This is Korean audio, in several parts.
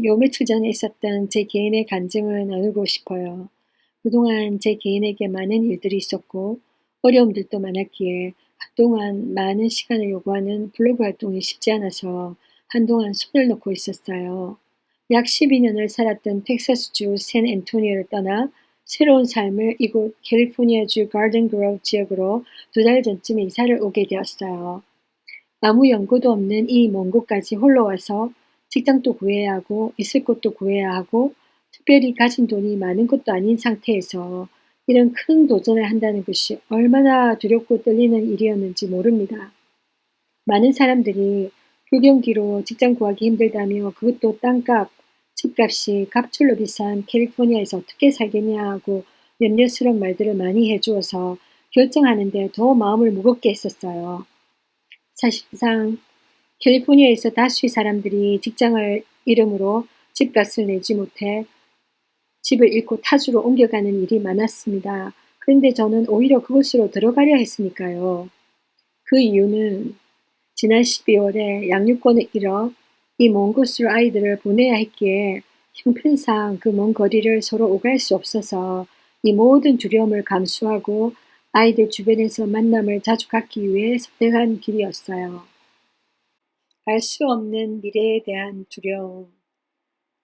요 며칠 전에 있었던 제 개인의 간증을 나누고 싶어요. 그동안 제 개인에게 많은 일들이 있었고, 어려움들도 많았기에 한동안 많은 시간을 요구하는 블로그 활동이 쉽지 않아서 한동안 손을 놓고 있었어요. 약 12년을 살았던 텍사스주 샌 앤토니오를 떠나 새로운 삶을 이곳 캘리포니아주 가든 그로브 지역으로 2달 전쯤에 이사를 오게 되었어요. 아무 연고도 없는 이 먼 곳까지 홀로 와서 직장도 구해야 하고 있을 곳도 구해야 하고 특별히 가진 돈이 많은 것도 아닌 상태에서 이런 큰 도전을 한다는 것이 얼마나 두렵고 떨리는 일이었는지 모릅니다. 많은 사람들이 불경기로 직장 구하기 힘들다며 그것도 땅값, 집값이 갑절로 비싼 캘리포니아에서 어떻게 살겠냐 하고 염려스러운 말들을 많이 해주어서 결정하는데 더 마음을 무겁게 했었어요. 사실상 캘리포니아에서 다수의 사람들이 직장을 잃음으로 집값을 내지 못해 집을 잃고 타주로 옮겨가는 일이 많았습니다. 그런데 저는 오히려 그곳으로 들어가려 했으니까요. 그 이유는 지난 12월에 양육권을 잃어 이 먼 곳으로 아이들을 보내야 했기에 형편상 그 먼 거리를 서로 오갈 수 없어서 이 모든 두려움을 감수하고 아이들 주변에서 만남을 자주 갖기 위해 선택한 길이었어요. 알 수 없는 미래에 대한 두려움,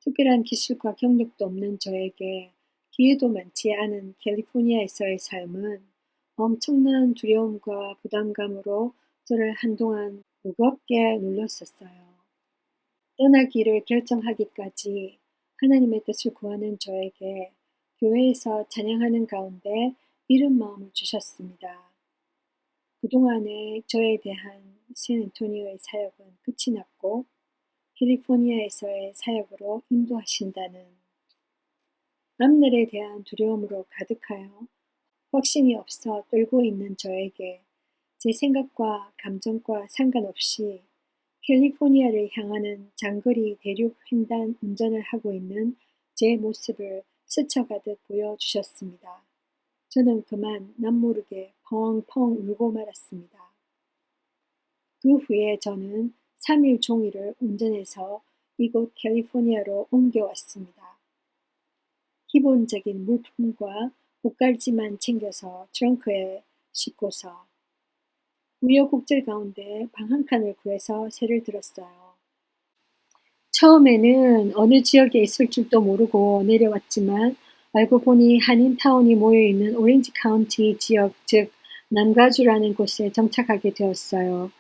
특별한 기술과 경력도 없는 저에게 기회도 많지 않은 캘리포니아에서의 삶은 엄청난 두려움과 부담감으로 저를 한동안 무겁게 눌렀었어요. 떠나기를 결정하기까지 하나님의 뜻을 구하는 저에게 교회에서 찬양하는 가운데 이런 마음을 주셨습니다. 그동안에 저에 대한 샌앤토니오의 사역은 끝이 났고 캘리포니아에서의 사역으로 인도하신다는 앞날에 대한 두려움으로 가득하여 확신이 없어 떨고 있는 저에게 제 생각과 감정과 상관없이 캘리포니아를 향하는 장거리 대륙 횡단 운전을 하고 있는 제 모습을 스쳐가듯 보여주셨습니다. 저는 그만 남모르게 펑펑 울고 말았습니다. 그 후에 저는 3일 종일을 운전해서 이곳 캘리포니아로 옮겨왔습니다. 기본적인 물품과 옷갈지만 챙겨서 트렁크에 싣고서 우여곡절 가운데 방 한 칸을 구해서 새를 들었어요. 처음에는 어느 지역에 있을 줄도 모르고 내려왔지만 알고 보니 한인타운이 모여있는 오렌지 카운티 지역, 즉 남가주라는 곳에 정착하게 되었어요.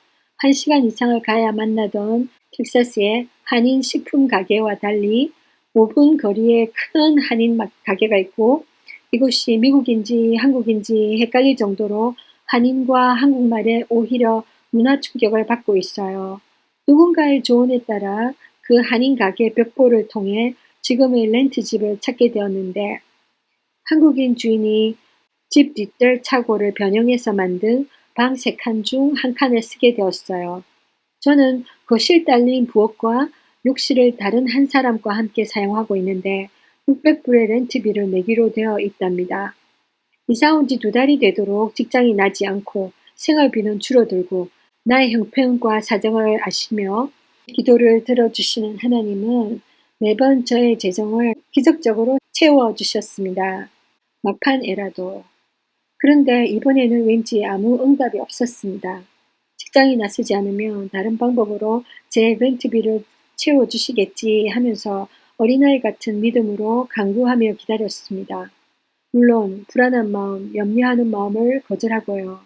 1시간 이상을 가야 만나던 텍사스의 한인 식품 가게와 달리 5분 거리에 큰 한인 가게가 있고 이곳이 미국인지 한국인지 헷갈릴 정도로 한인과 한국말에 오히려 문화 충격을 받고 있어요. 누군가의 조언에 따라 그 한인 가게 벽보를 통해 지금의 렌트집을 찾게 되었는데 한국인 주인이 집 뒷뜰 차고를 변형해서 만든 방 3칸 중 1칸을 쓰게 되었어요. 저는 거실 딸린 부엌과 욕실을 다른 한 사람과 함께 사용하고 있는데 600불의 렌트비를 내기로 되어 있답니다. 이사 온 지 2달이 되도록 직장이 나지 않고 생활비는 줄어들고 나의 형편과 사정을 아시며 기도를 들어주시는 하나님은 매번 저의 재정을 기적적으로 채워주셨습니다. 막판에라도. 그런데 이번에는 왠지 아무 응답이 없었습니다. 직장이 나서지 않으면 다른 방법으로 제 렌트비를 채워주시겠지 하면서 어린아이 같은 믿음으로 간구하며 기다렸습니다. 물론 불안한 마음, 염려하는 마음을 거절하고요.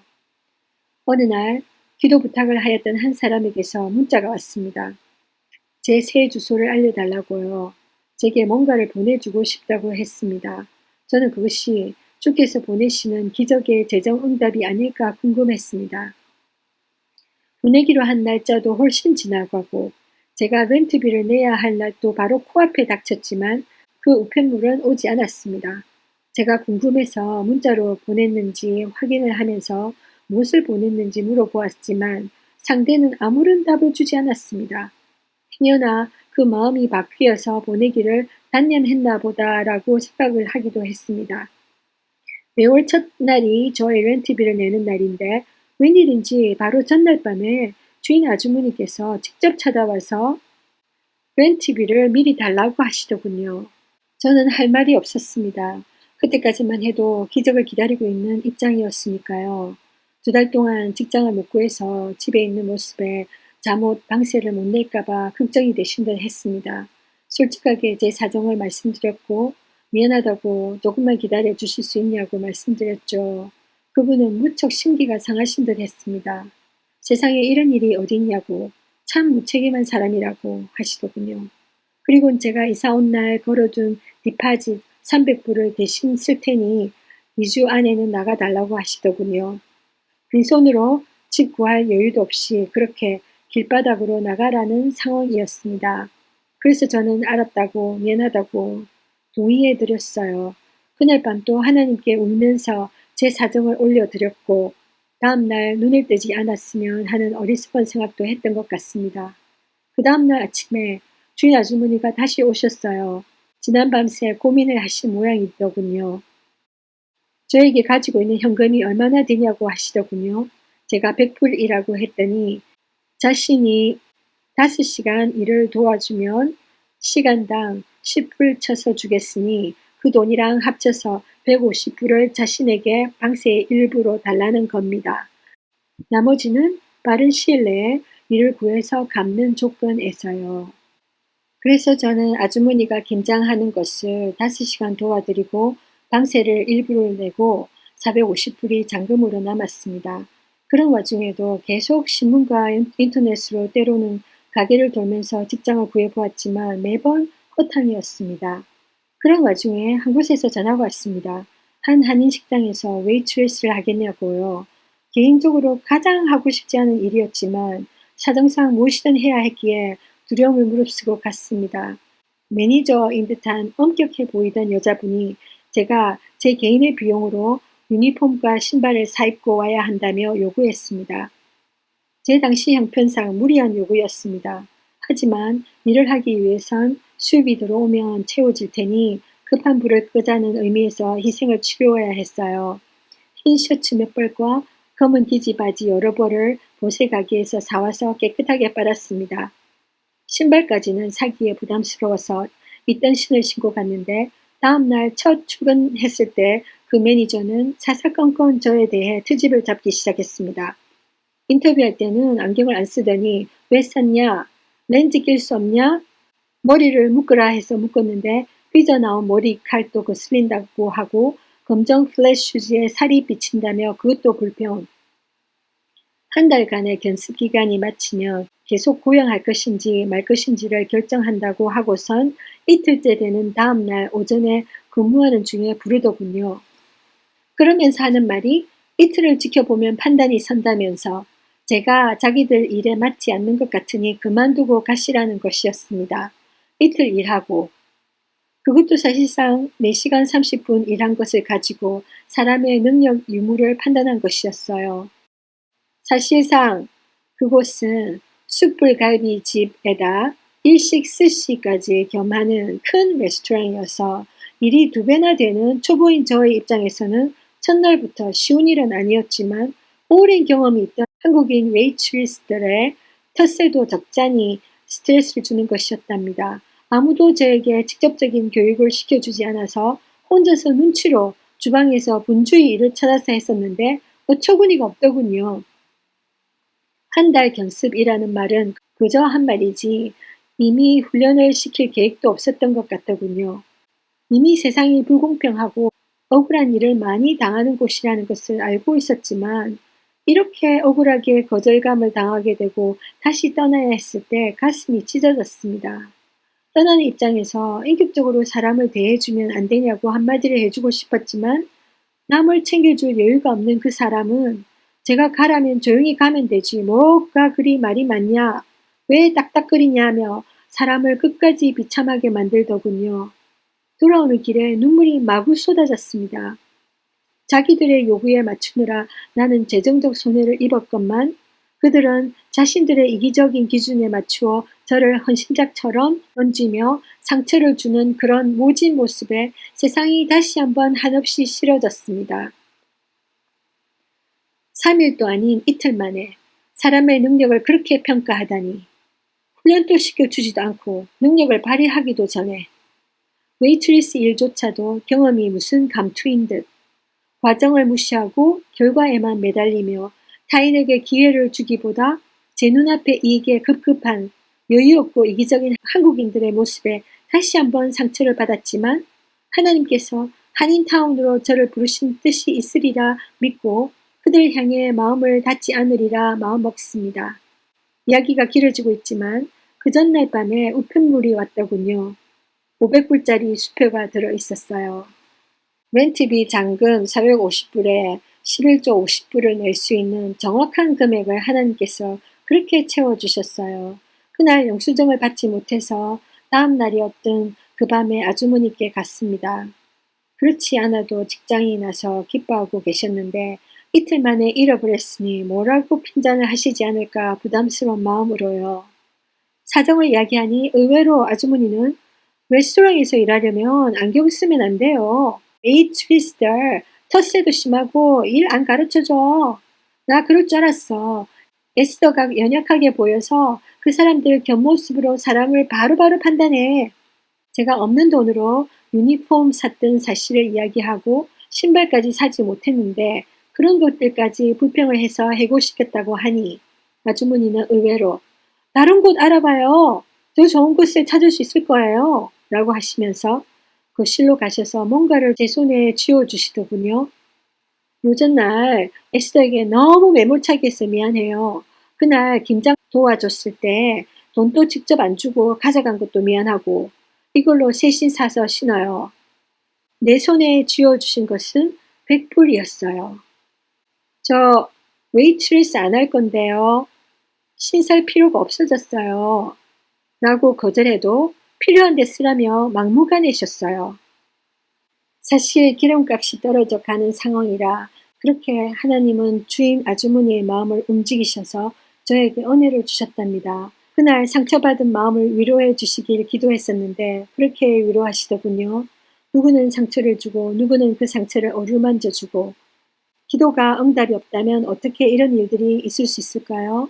어느 날 기도 부탁을 하였던 한 사람에게서 문자가 왔습니다. 제 새 주소를 알려달라고요. 제게 뭔가를 보내주고 싶다고 했습니다. 저는 그것이 주께서 보내시는 기적의 재정 응답이 아닐까 궁금했습니다. 보내기로 한 날짜도 훨씬 지나가고 제가 렌트비를 내야 할 날도 바로 코앞에 닥쳤지만 그 우편물은 오지 않았습니다. 제가 궁금해서 문자로 보냈는지 확인을 하면서 무엇을 보냈는지 물어보았지만 상대는 아무런 답을 주지 않았습니다. 행여나 그 마음이 바뀌어서 보내기를 단념했나 보다라고 생각을 하기도 했습니다. 매월 첫날이 저의 렌트비를 내는 날인데 웬일인지 바로 전날 밤에 주인 아주머니께서 직접 찾아와서 렌트비를 미리 달라고 하시더군요. 저는 할 말이 없었습니다. 그때까지만 해도 기적을 기다리고 있는 입장이었으니까요. 2달 동안 직장을 못 구해서 집에 있는 모습에 잠옷 방세를 못 낼까봐 걱정이 되신 듯 했습니다. 솔직하게 제 사정을 말씀드렸고 미안하다고 조금만 기다려 주실 수 있냐고 말씀드렸죠. 그분은 무척 심기가 상하신 듯 했습니다. 세상에 이런 일이 어디 있냐고 참 무책임한 사람이라고 하시더군요. 그리고 제가 이사 온 날 걸어둔 디파짓 300불을 대신 쓸 테니 2주 안에는 나가달라고 하시더군요. 빈손으로 집 구할 여유도 없이 그렇게 길바닥으로 나가라는 상황이었습니다. 그래서 저는 알았다고 미안하다고 동의해드렸어요. 그날 밤 또 하나님께 울면서 제 사정을 올려드렸고 다음날 눈을 뜨지 않았으면 하는 어리석은 생각도 했던 것 같습니다. 그 다음날 아침에 주인 아주머니가 다시 오셨어요. 지난밤새 고민을 하신 모양이더군요. 저에게 가지고 있는 현금이 얼마나 되냐고 하시더군요. 제가 100불이라고 했더니 자신이 5시간 일을 도와주면 시간당 10불 쳐서 주겠으니 그 돈이랑 합쳐서 150불을 자신에게 방세의 일부로 달라는 겁니다. 나머지는 빠른 시일 내에 일을 구해서 갚는 조건에서요. 그래서 저는 아주머니가 김장하는 것을 5시간 도와드리고 방세를 일부를 내고 450불이 잔금으로 남았습니다. 그런 와중에도 계속 신문과 인터넷으로 때로는 가게를 돌면서 직장을 구해보았지만 매번 허탕이었습니다. 그런 와중에 한 곳에서 전화가 왔습니다. 한 한인 식당에서 웨이트레스를 하겠냐고요. 개인적으로 가장 하고 싶지 않은 일이었지만 사정상 무엇이든 해야 했기에 두려움을 무릅쓰고 갔습니다. 매니저인 듯한 엄격해 보이던 여자분이 제가 제 개인의 비용으로 유니폼과 신발을 사입고 와야 한다며 요구했습니다. 제 당시 형편상 무리한 요구였습니다. 하지만 일을 하기 위해선 수입이 들어오면 채워질 테니 급한 불을 끄자는 의미에서 희생을 치루어야 했어요. 흰 셔츠 몇 벌과 검은 기지바지 여러 벌을 보세 가게에서 사와서 깨끗하게 빨았습니다. 신발까지는 사기에 부담스러워서 있던 신을 신고 갔는데 다음날 첫 출근했을 때 그 매니저는 사사건건 저에 대해 트집을 잡기 시작했습니다. 인터뷰할 때는 안경을 안 쓰더니 왜 썼냐? 렌즈 낄 수 없냐? 머리를 묶으라 해서 묶었는데 삐져나온 머리칼도 거슬린다고 하고 검정 플랫 슈즈에 살이 비친다며 그것도 불평. 한 달간의 견습 기간이 마치면 계속 고용할 것인지 말 것인지를 결정한다고 하고선 이틀째 되는 다음날 오전에 근무하는 중에 부르더군요. 그러면서 하는 말이 이틀을 지켜보면 판단이 선다면서 제가 자기들 일에 맞지 않는 것 같으니 그만두고 가시라는 것이었습니다. 이틀 일하고 그것도 사실상 4시간 30분 일한 것을 가지고 사람의 능력 유무를 판단한 것이었어요. 사실상 그곳은 숯불갈비집에다 일식 스시까지 겸하는 큰 레스토랑이어서 일이 2배나 되는 초보인 저의 입장에서는 첫날부터 쉬운 일은 아니었지만 오랜 경험이 있던 한국인 웨이트리스들의 텃세도 적잖이 스트레스를 주는 것이었답니다. 아무도 저에게 직접적인 교육을 시켜주지 않아서 혼자서 눈치로 주방에서 분주히 일을 찾아서 했었는데 어처구니가 없더군요. 한 달 견습이라는 말은 그저 한 말이지 이미 훈련을 시킬 계획도 없었던 것 같더군요. 이미 세상이 불공평하고 억울한 일을 많이 당하는 곳이라는 것을 알고 있었지만 이렇게 억울하게 거절감을 당하게 되고 다시 떠나야 했을 때 가슴이 찢어졌습니다. 떠나는 입장에서 인격적으로 사람을 대해주면 안 되냐고 한마디를 해주고 싶었지만 남을 챙겨줄 여유가 없는 그 사람은 제가 가라면 조용히 가면 되지 뭐가 그리 말이 많냐 왜 딱딱거리냐며 사람을 끝까지 비참하게 만들더군요. 돌아오는 길에 눈물이 마구 쏟아졌습니다. 자기들의 요구에 맞추느라 나는 재정적 손해를 입었건만 그들은 자신들의 이기적인 기준에 맞추어 저를 헌신작처럼 던지며 상처를 주는 그런 모진 모습에 세상이 다시 한번 한없이 싫어졌습니다. 3일도 아닌 이틀 만에 사람의 능력을 그렇게 평가하다니. 훈련도 시켜주지도 않고 능력을 발휘하기도 전에 웨이트리스 일조차도 경험이 무슨 감투인 듯 과정을 무시하고 결과에만 매달리며 타인에게 기회를 주기보다 제 눈앞의 이익에 급급한 여유 없고 이기적인 한국인들의 모습에 다시 한번 상처를 받았지만 하나님께서 한인타운으로 저를 부르신 뜻이 있으리라 믿고 그들 향해 마음을 닫지 않으리라 마음먹습니다. 이야기가 길어지고 있지만 그 전날 밤에 우편물이 왔더군요. 500불짜리 수표가 들어있었어요. 렌트비 잔금 450불에 11조 50불을 낼 수 있는 정확한 금액을 하나님께서 그렇게 채워주셨어요. 그날 영수증을 받지 못해서 다음 날이었던 그 밤에 아주머니께 갔습니다. 그렇지 않아도 직장이 나서 기뻐하고 계셨는데 이틀 만에 잃어버렸으니 뭐라고 핀잔을 하시지 않을까 부담스러운 마음으로요. 사정을 이야기하니 의외로 아주머니는 레스토랑에서 일하려면 안경 쓰면 안 돼요. 웨이트리스들 텃세도 심하고 일 안 가르쳐줘. 나 그럴 줄 알았어. 에스더가 연약하게 보여서 그 사람들 겉모습으로 사람을 바로바로 판단해. 제가 없는 돈으로 유니폼 샀던 사실을 이야기하고 신발까지 사지 못했는데 그런 것들까지 불평을 해서 해고시켰다고 하니 아주머니는 의외로 다른 곳 알아봐요. 더 좋은 곳을 찾을 수 있을 거예요. 라고 하시면서 거실로 가셔서 뭔가를 제 손에 쥐어주시더군요. 요전날 에스더에게 너무 매몰차게 해서 미안해요. 그날 김장 도와줬을 때 돈도 직접 안 주고 가져간 것도 미안하고 이걸로 새신 사서 신어요. 내 손에 쥐어주신 것은 100불이었어요. 저 웨이트리스 안 할 건데요. 신살 필요가 없어졌어요. 라고 거절해도 필요한 데 쓰라며 막무가내셨어요. 사실 기름값이 떨어져 가는 상황이라 그렇게 하나님은 주인 아주머니의 마음을 움직이셔서 저에게 은혜를 주셨답니다. 그날 상처받은 마음을 위로해 주시길 기도했었는데 그렇게 위로하시더군요. 누구는 상처를 주고 누구는 그 상처를 어루만져 주고 기도가 응답이 없다면 어떻게 이런 일들이 있을 수 있을까요?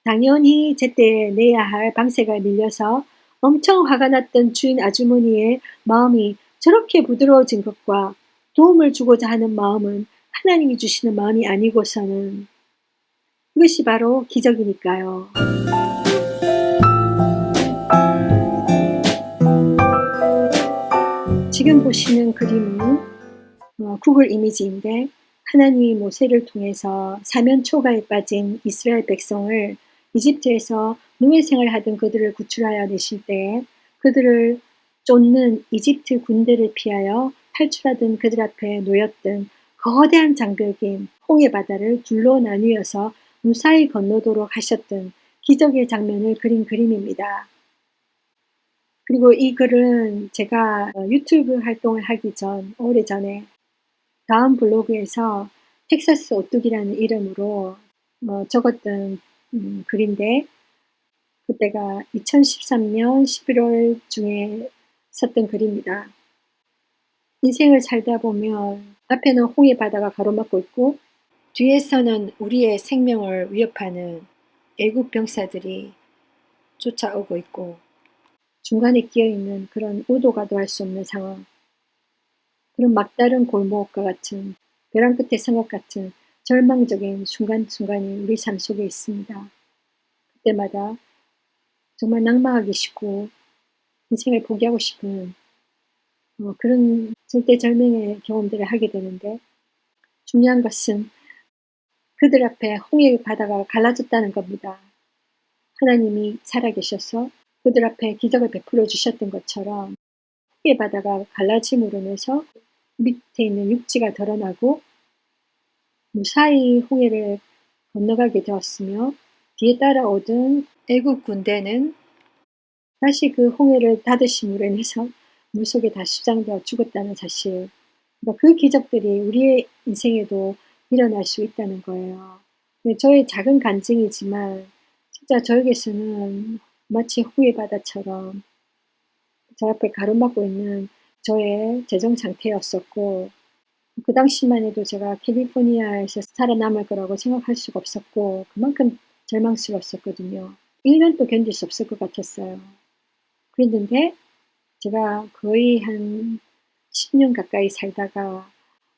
당연히 제때 내야 할 방세가 밀려서 엄청 화가 났던 주인 아주머니의 마음이 저렇게 부드러워진 것과 도움을 주고자 하는 마음은 하나님이 주시는 마음이 아니고서는 그것이 바로 기적이니까요. 지금 보시는 그림은 구글 이미지인데 하나님이 모세를 통해서 사면 초가에 빠진 이스라엘 백성을 이집트에서 노예 생활하던 그들을 구출하여 내실 때에 그들을 쫓는 이집트 군대를 피하여 탈출하던 그들 앞에 놓였던 거대한 장벽인 홍해 바다를 둘로 나뉘어서 무사히 건너도록 하셨던 기적의 장면을 그린 그림입니다. 그리고 이 글은 제가 유튜브 활동을 하기 전 오래전에 다음 블로그에서 텍사스 오뚜기라는 이름으로 적었던 글인데 그때가 2013년 11월 중에 썼던 글입니다. 인생을 살다 보면 앞에는 홍해 바다가 가로막고 있고 뒤에서는 우리의 생명을 위협하는 애국 병사들이 쫓아오고 있고 중간에 끼어있는 그런 오도가도 할 수 없는 상황, 그런 막다른 골목과 같은 벼랑 끝의 성읍 같은 절망적인 순간순간이 우리 삶 속에 있습니다. 그때마다 정말 낙망하기 쉽고 인생을 포기하고 싶은 그런 절대절명의 경험들을 하게 되는데 중요한 것은 그들 앞에 홍해의 바다가 갈라졌다는 겁니다. 하나님이 살아계셔서 그들 앞에 기적을 베풀어 주셨던 것처럼 홍해 바다가 갈라짐으로 인해서 밑에 있는 육지가 드러나고 무사히 홍해를 건너가게 되었으며 뒤에 따라오던 애국 군대는 다시 그 홍해를 닫으심으로 인해서 물속에 다 수장되어 죽었다는 사실. 그러니까 그 기적들이 우리의 인생에도 일어날 수 있다는 거예요. 저의 작은 간증이지만 진짜 저에게서는 마치 홍해 바다처럼 저 앞에 가로막고 있는 저의 재정 상태였었고 그 당시만 해도 제가 캘리포니아에서 살아남을 거라고 생각할 수가 없었고 그만큼 절망스러웠었거든요. 1년도 견딜 수 없을 것 같았어요. 그랬는데 제가 거의 한 10년 가까이 살다가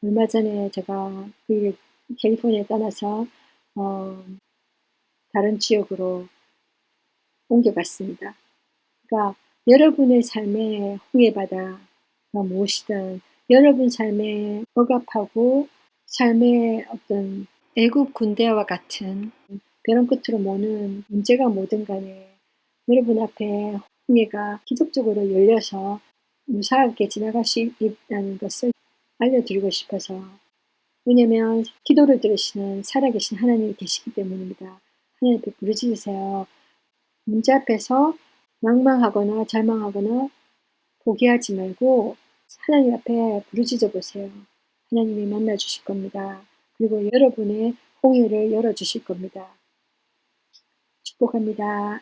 얼마 전에 제가 그 캘리포니아에 떠나서 어 다른 지역으로 옮겨갔습니다. 그러니까 여러분의 삶의 홍해바다가 무엇이든 여러분 삶에 억압하고 삶의 어떤 애국 군대와 같은 벼랑 끝으로 모는 문제가 뭐든 간에 여러분 앞에 홍해가 기적적으로 열려서 무사하게 지나갈 수 있다는 것을 알려드리고 싶어서, 왜냐면 기도를 들으시는 살아계신 하나님이 계시기 때문입니다. 하나님 앞에 부르짖으세요. 문제 앞에서 망망하거나 절망하거나 포기하지 말고 하나님 앞에 부르짖어 보세요. 하나님이 만나 주실 겁니다. 그리고 여러분의 홍해를 열어 주실 겁니다. 축복합니다.